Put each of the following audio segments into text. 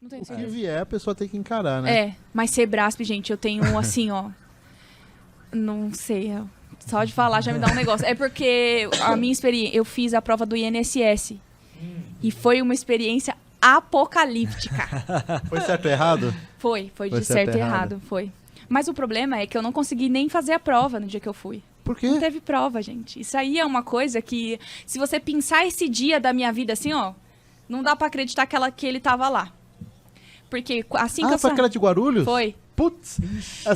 Não tenho O que certeza. vier, a pessoa tem que encarar, né? É, mas Sebrasp, gente, eu tenho assim, ó. Não sei, só de falar já me dá um negócio. É porque a minha experiência, eu fiz a prova do INSS. E foi uma experiência apocalíptica. Foi certo ou errado? Foi Foi de certo certo e e errado. errado, foi. Mas o problema é que eu não consegui nem fazer a prova no dia que eu fui. Por quê? Não teve prova, gente. Isso aí é uma coisa que, se você pensar esse dia da minha vida assim, ó, não dá pra acreditar que ele tava lá. Porque assim que eu foi saí... aquela de Guarulhos? Foi. Putz.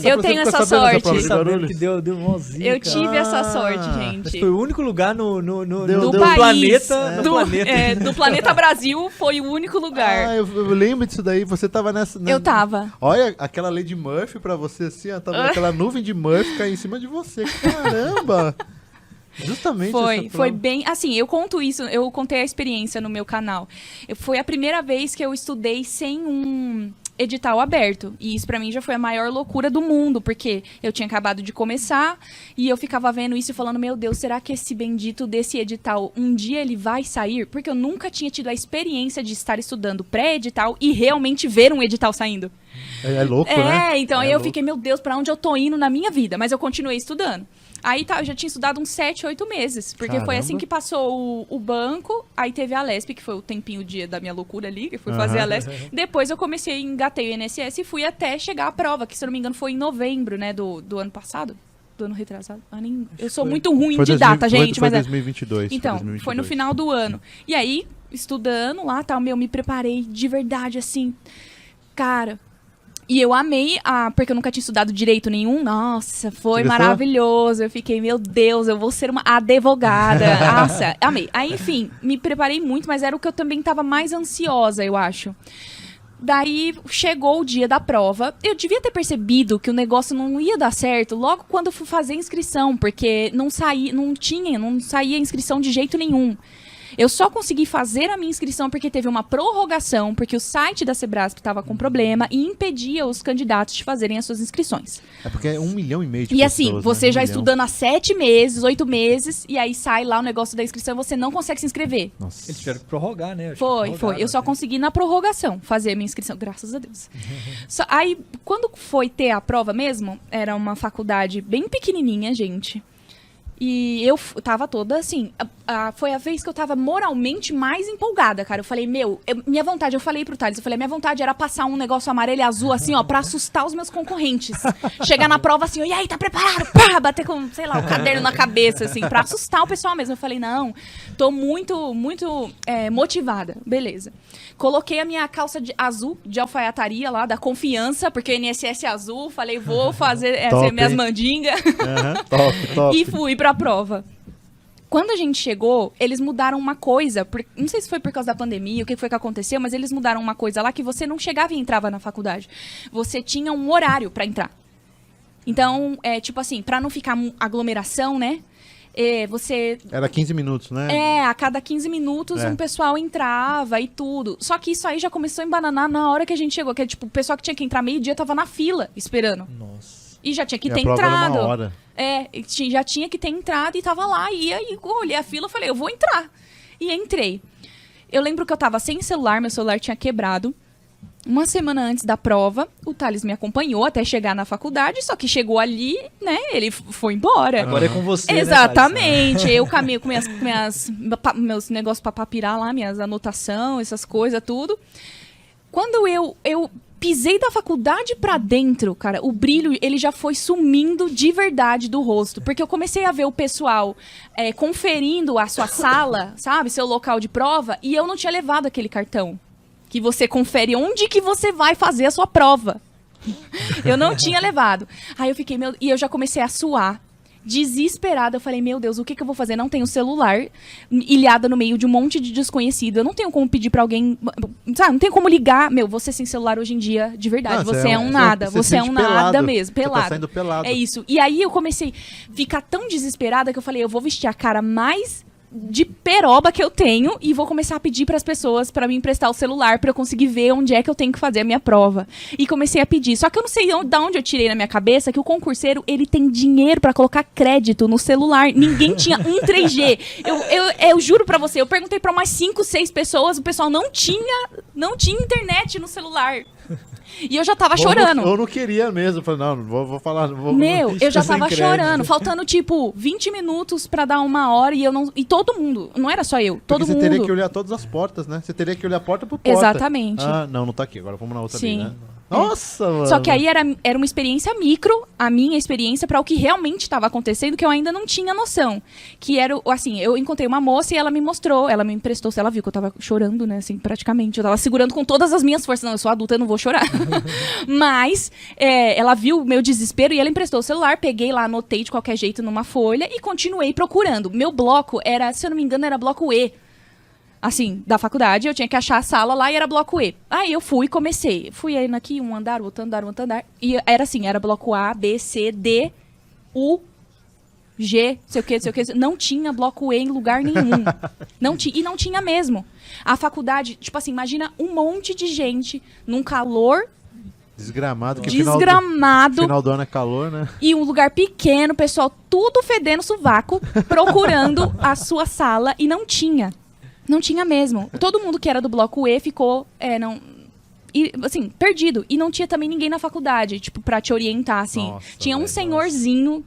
Eu tenho essa sorte. Prova de Sabendo Guarulhos? que deu uma zica. Eu tive essa Ah, sorte, Mas gente. foi o único lugar no Deu país. planeta. No do, planeta. do planeta Brasil foi o único lugar. Ah, eu lembro disso daí. Você tava nessa... Eu tava. Olha, aquela lei de Murphy pra você, assim, ó, tava aquela nuvem de Murphy cair em cima de você. Caramba! Justamente Foi essa prova. bem... Assim, eu conto isso, eu contei a experiência no meu canal. Foi a primeira vez que eu estudei sem um edital aberto. E isso pra mim já foi a maior loucura do mundo, porque eu tinha acabado de começar e eu ficava vendo isso e falando, meu Deus, será que esse bendito desse edital, um dia ele vai sair? Porque eu nunca tinha tido a experiência de estar estudando pré-edital e realmente ver um edital saindo. É louco, né? Então É aí eu louco. fiquei, meu Deus, pra onde eu tô indo na minha vida? Mas eu continuei estudando. Aí tá, eu já tinha estudado uns 7, 8 meses. Porque foi Caramba. assim que passou o banco, aí teve a LESP, que foi o tempinho, o dia da minha loucura ali, que eu fui fazer a LESP. Depois eu comecei, engatei o INSS e fui até chegar à prova, que se eu não me engano foi em novembro, né, do ano passado. Do ano retrasado. Eu sou muito ruim de data, gente. Foi Mas 2022. então, foi no final do ano. E aí, estudando lá, tal, me preparei de verdade, assim, cara. E eu amei, porque eu nunca tinha estudado direito nenhum. Nossa, foi Você gostou? maravilhoso. Eu fiquei, meu Deus, eu vou ser uma advogada. Nossa, amei. Aí, enfim, me preparei muito, mas era o que eu também estava mais ansiosa, eu acho. Daí chegou o dia da prova. Eu devia ter percebido que o negócio não ia dar certo logo quando eu fui fazer a inscrição, porque não saía a inscrição de jeito nenhum. Eu só consegui fazer a minha inscrição porque teve uma prorrogação, porque o site da Sebrasp estava com problema e impedia os candidatos de fazerem as suas inscrições. É porque é 1,5 milhão de E pessoas, assim, né? você 1 já milhão. estudando há 7 meses, 8 meses, e aí sai lá o negócio da inscrição e você não consegue se inscrever. Nossa. Eles tiveram que prorrogar, né? Acho que Foi. prorrogaram, Eu só né? consegui na prorrogação fazer a minha inscrição, graças a Deus. Aí, quando foi ter a prova mesmo, era uma faculdade bem pequenininha, gente. E eu tava toda assim, foi a vez que eu tava moralmente mais empolgada, cara. Eu falei, minha vontade, eu falei pro Thales, minha vontade era passar um negócio amarelo e azul, assim, ó, pra assustar os meus concorrentes. Chegar na prova assim, ó, e aí, tá preparado? Pá, bater com, sei lá, o caderno na cabeça, assim, pra assustar o pessoal mesmo. Eu falei, não, tô muito, muito motivada. Beleza. Coloquei a minha calça azul, de alfaiataria lá, da confiança, porque o INSS é azul. Falei, vou fazer Top, minhas hein? mandingas. Aham, top. E fui pra prova. Quando a gente chegou, eles mudaram uma coisa. Não sei se foi por causa da pandemia, o que foi que aconteceu, mas eles mudaram uma coisa lá que você não chegava e entrava na faculdade. Você tinha um horário pra entrar. Então, tipo assim, pra não ficar aglomeração, né? Você... Era 15 minutos, né? a cada 15 minutos um pessoal entrava e tudo. Só que isso aí já começou a embananar na hora que a gente chegou. Que tipo, o pessoal que tinha que entrar meio-dia tava na fila, esperando. Nossa. E já tinha que E a ter prova era entrado. 1 hora. Já tinha que ter entrado e tava lá. E aí eu olhei a fila e falei, eu vou entrar. E entrei. Eu lembro que eu tava sem celular, meu celular tinha quebrado. Uma semana antes da prova, o Thales me acompanhou até chegar na faculdade, só que chegou ali, né, ele foi embora. Agora é com você, Exatamente. Eu caminho com meus negócios pra papirar lá, minhas anotações, essas coisas, tudo. Quando eu pisei da faculdade pra dentro, cara, o brilho, ele já foi sumindo de verdade do rosto. Porque eu comecei a ver o pessoal conferindo a sua sala, sabe, seu local de prova, e eu não tinha levado aquele cartão. Que você confere onde que você vai fazer a sua prova. Eu não tinha levado. Aí eu fiquei, e eu já comecei a suar. Desesperada, eu falei, meu Deus, o que eu vou fazer? Não tenho celular, ilhada no meio de um monte de desconhecido. Eu não tenho como pedir pra alguém, sabe? Não tenho como ligar. Você sem celular hoje em dia, de verdade, você é um nada. Você é um nada mesmo, pelado. Você tá saindo pelado. É isso. E aí eu comecei a ficar tão desesperada que eu falei, eu vou vestir a cara mais de peroba que eu tenho e vou começar a pedir para as pessoas para me emprestar o celular para eu conseguir ver onde é que eu tenho que fazer a minha prova. E comecei a pedir. Só que eu não sei de onde eu tirei na minha cabeça que o concurseiro, ele tem dinheiro para colocar crédito no celular. Ninguém tinha um 3G. Eu juro para você, eu perguntei para umas 5, 6 pessoas, o pessoal não tinha internet no celular. E eu já tava chorando. Eu não queria mesmo. Falei, não vou falar. Meu, eu já tava chorando. Faltando, tipo, 20 minutos pra dar 1 hora e eu não. E todo mundo. Não era só eu. Todo mundo. Você teria que olhar todas as portas, né? Você teria que olhar porta por porta. Exatamente. Ah, não tá aqui. Agora vamos na outra Sim. ali, né? Nossa, mano. Só que aí era uma experiência micro, a minha experiência pra o que realmente estava acontecendo, que eu ainda não tinha noção. Que era, assim, eu encontrei uma moça e ela me mostrou, ela me emprestou, ela viu que eu tava chorando, né, assim, praticamente. Eu tava segurando com todas as minhas forças. Não, eu sou adulta, eu não vou chorar. Mas ela viu o meu desespero e ela emprestou o celular, peguei lá, anotei de qualquer jeito numa folha e continuei procurando. Meu bloco era, se eu não me engano, era bloco E. Assim, da faculdade, eu tinha que achar a sala lá e era bloco E. Aí eu fui e comecei. Fui aí aqui, um andar, outro andar, outro andar. E era assim, era bloco A, B, C, D, U, G, sei o que. Não tinha bloco E em lugar nenhum. E não tinha mesmo. A faculdade, tipo assim, imagina um monte de gente num calor desgramado. Que Final do ano é calor, né? E um lugar pequeno, pessoal tudo fedendo sovaco, procurando a sua sala e não tinha. Não tinha mesmo. Todo mundo que era do bloco E ficou, assim, perdido. E não tinha também ninguém na faculdade, tipo, pra te orientar, assim. Nossa, tinha um senhorzinho,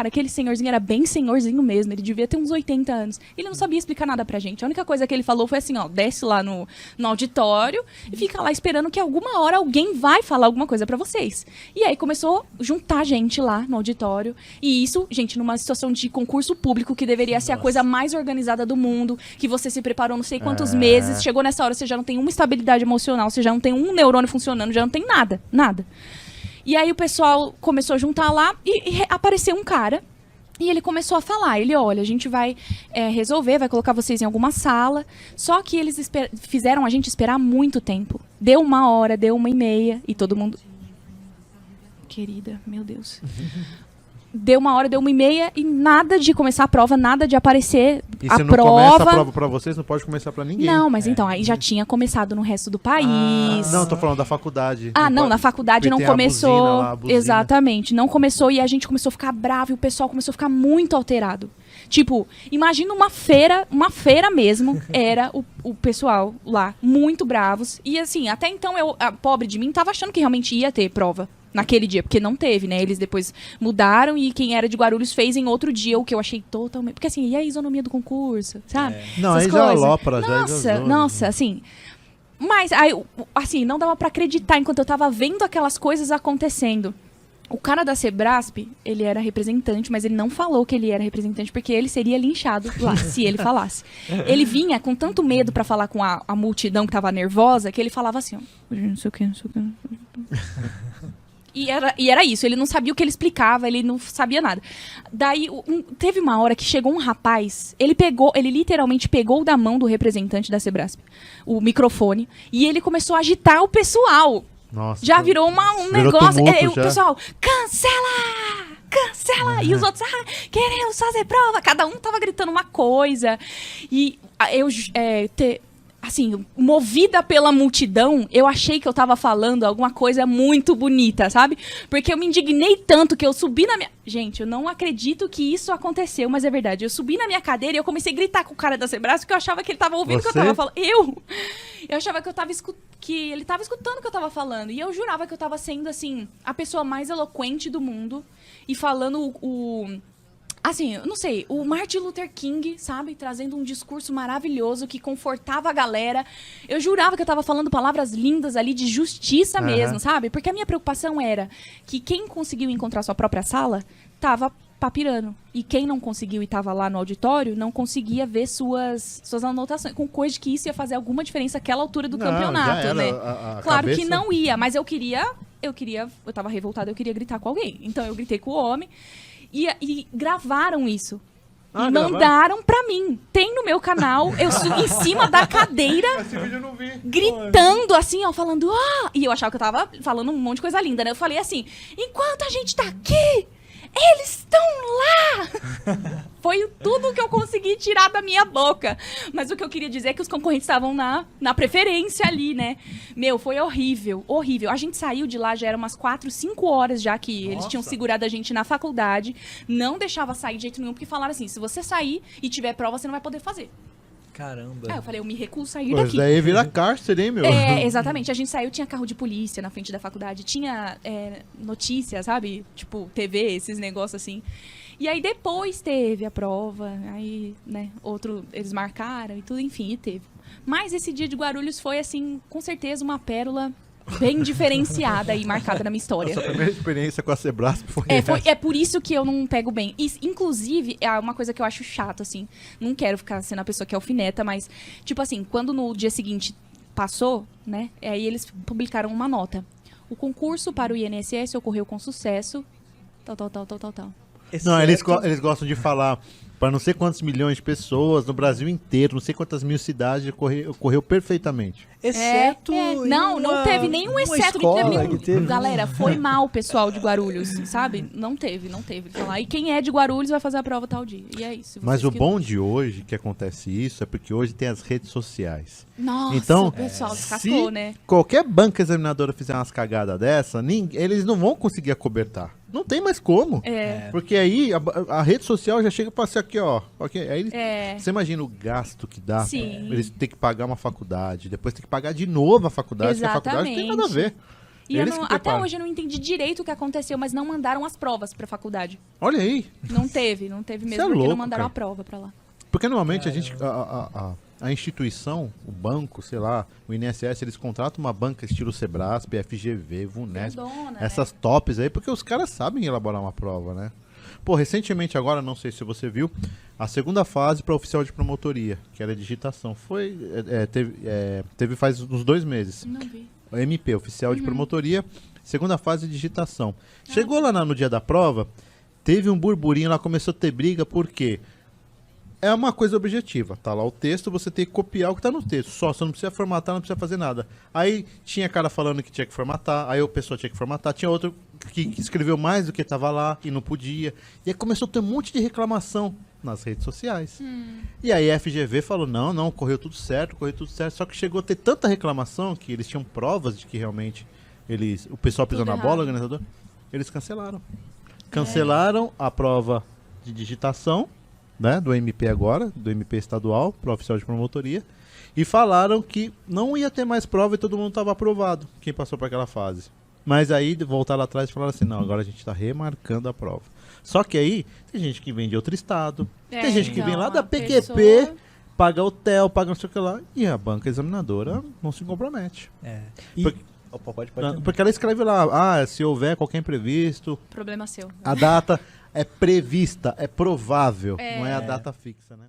aquele senhorzinho era bem senhorzinho mesmo, ele devia ter uns 80 anos. Ele não sabia explicar nada pra gente. A única coisa que ele falou foi assim, ó, desce lá no auditório e fica lá esperando que alguma hora alguém vai falar alguma coisa pra vocês. E aí começou a juntar gente lá no auditório. E isso, gente, numa situação de concurso público, que deveria ser a coisa mais organizada do mundo, que você se preparou não sei quantos meses, chegou nessa hora, você já não tem uma estabilidade emocional, você já não tem um neurônio funcionando, já não tem nada. E aí o pessoal começou a juntar lá e apareceu um cara e ele começou a falar, olha, a gente vai resolver, vai colocar vocês em alguma sala, só que eles fizeram a gente esperar muito tempo. Deu 1 hora, deu 1h30 e todo mundo... Querida, meu Deus... Deu 1 hora, deu 1h30 e nada de começar a prova, nada de aparecer e a se não prova. começa a prova pra vocês, não pode começar pra ninguém. Não, mas então, aí já tinha começado no resto do país. Não, tô falando da faculdade. Na faculdade não começou. A buzina. Exatamente, não começou e a gente começou a ficar bravo e o pessoal começou a ficar muito alterado. Tipo, imagina uma feira mesmo, era o pessoal lá, muito bravos. E assim, até então a pobre de mim tava achando que realmente ia ter prova naquele dia, porque não teve, né? Eles depois mudaram e quem era de Guarulhos fez em outro dia, o que eu achei totalmente... Porque assim, e a isonomia do concurso, sabe? Não, essas aí já coisas. alopra, já Nossa, assim... Mas, aí, assim, não dava pra acreditar enquanto eu tava vendo aquelas coisas acontecendo. O cara da Sebrasp, ele era representante, mas ele não falou que ele era representante, porque ele seria linchado lá, se ele falasse. Ele vinha com tanto medo pra falar com a multidão que tava nervosa, que ele falava assim, ó... Não sei o que, não sei o que... E era isso, ele não sabia o que ele explicava, ele não sabia nada. Daí, teve uma hora que chegou um rapaz, ele literalmente pegou da mão do representante da Sebrasp o microfone, e ele começou a agitar o pessoal. Nossa, já virou um negócio, o já. pessoal, cancela! E os outros, queremos fazer prova. Cada um tava gritando uma coisa. E assim, movida pela multidão, eu achei que eu tava falando alguma coisa muito bonita, sabe? Porque eu me indignei tanto que eu subi na minha... Gente, eu não acredito que isso aconteceu, mas é verdade. Eu subi na minha cadeira e eu comecei a gritar com o cara da Sebrasp, porque eu achava que ele tava ouvindo o que eu tava falando. Eu achava que que ele tava escutando o que eu tava falando. E eu jurava que eu tava sendo, assim, a pessoa mais eloquente do mundo e falando assim, eu não sei, o Martin Luther King, sabe? Trazendo um discurso maravilhoso que confortava a galera. Eu jurava que eu tava falando palavras lindas ali de justiça mesmo, sabe? Porque a minha preocupação era que quem conseguiu encontrar sua própria sala tava papirando. E quem não conseguiu e tava lá no auditório não conseguia ver suas anotações. Com coisa que isso ia fazer alguma diferença àquela altura do campeonato, né? Claro que não ia, mas eu tava revoltada, eu queria gritar com alguém. Então eu gritei com o homem. E gravaram isso. E mandaram pra mim. Tem no meu canal, eu em cima da cadeira, esse vídeo eu não vi. gritando assim, ó, falando... E eu achava que eu tava falando um monte de coisa linda, né? Eu falei assim, enquanto a gente tá aqui, Eles estão lá! Foi tudo que eu consegui tirar da minha boca. Mas o que eu queria dizer é que os concorrentes estavam na preferência ali, né? Meu, foi horrível, horrível. A gente saiu de lá, já era umas 4, 5 horas já que eles tinham segurado a gente na faculdade. Não deixava sair de jeito nenhum, porque falaram assim, se você sair e tiver prova, você não vai poder fazer. Caramba. Aí eu falei, eu me recuso a sair Pois daqui. daí vira cárcere, hein, meu? É, exatamente. A gente saiu, tinha carro de polícia na frente da faculdade, tinha notícias, sabe? Tipo, TV, esses negócios assim. E aí depois teve a prova, aí, né, eles marcaram e tudo, enfim, e teve. Mas esse dia de Guarulhos foi, assim, com certeza uma pérola bem diferenciada e marcada na minha história. Sua primeira experiência com a Sebrasp foi essa. É por isso que eu não pego bem. Inclusive, é uma coisa que eu acho chato, assim. Não quero ficar sendo a pessoa que alfineta, mas, tipo assim, quando no dia seguinte passou, né? Aí eles publicaram uma nota. O concurso para o INSS ocorreu com sucesso. Tal. Não, eles Exceto- gostam de falar para não sei quantos milhões de pessoas no Brasil inteiro, não sei quantas mil cidades, ocorreu perfeitamente. Exceto em Não teve nenhum uma exceto, escola não teve nenhum. que teve. Galera, foi mal o pessoal de Guarulhos, sabe? Não teve. Então, lá, e quem é de Guarulhos vai fazer a prova tal dia. E é isso. Mas vocês o que- bom de hoje, que acontece isso, é porque hoje tem as redes sociais. Nossa, Então, o pessoal descascou, né? Qualquer banca examinadora fizer umas cagadas dessa, eles não vão conseguir acobertar. Não tem mais como. Porque aí a rede social já chega para ser aqui, ó. Okay, aí você imagina o gasto que dá. Sim. Eles têm que pagar uma faculdade, depois tem que pagar de novo a faculdade, que a faculdade não tem nada a ver. E eu Eles não- que até preparam. hoje eu não entendi direito o que aconteceu, mas não mandaram as provas pra faculdade. Olha aí. Não teve mesmo, Isso é porque louco, não mandaram cara. a prova pra lá. Porque normalmente a instituição, o banco, sei lá, o INSS, eles contratam uma banca estilo Sebrasp, FGV, VUNESP, Grandona, né? essas tops aí, porque os caras sabem elaborar uma prova, né? Pô, recentemente agora, não sei se você viu, a segunda fase para oficial de promotoria, que era digitação, teve faz uns 2 meses. Não vi. O MP, oficial de promotoria, segunda fase de digitação. Chegou lá no dia da prova, teve um burburinho lá, começou a ter briga, por quê? É uma coisa objetiva, tá lá o texto, você tem que copiar o que tá no texto, só, você não precisa formatar, não precisa fazer nada. Aí tinha cara falando que tinha que formatar, aí o pessoal tinha que formatar, tinha outro que escreveu mais do que tava lá e não podia. E aí começou a ter um monte de reclamação nas redes sociais. E aí a FGV falou, não, correu tudo certo, só que chegou a ter tanta reclamação que eles tinham provas de que realmente o pessoal pisou Tudo na bola, o errado. organizador, eles cancelaram. Cancelaram a prova de digitação, né, do MP agora, do MP estadual, para oficial de promotoria, e falaram que não ia ter mais prova e todo mundo estava aprovado, quem passou para aquela fase. Mas aí voltaram atrás e falaram assim, não, agora a gente está remarcando a prova. Só que aí tem gente que vem de outro estado, tem gente que então, vem lá da a PQP, pessoa- paga hotel, paga não sei o que lá, e a banca examinadora não se compromete. E... Porque- Opa, pode. Porque ela escreve lá, se houver qualquer imprevisto, Problema seu. a data é prevista, é provável, É. não é a data fixa, né?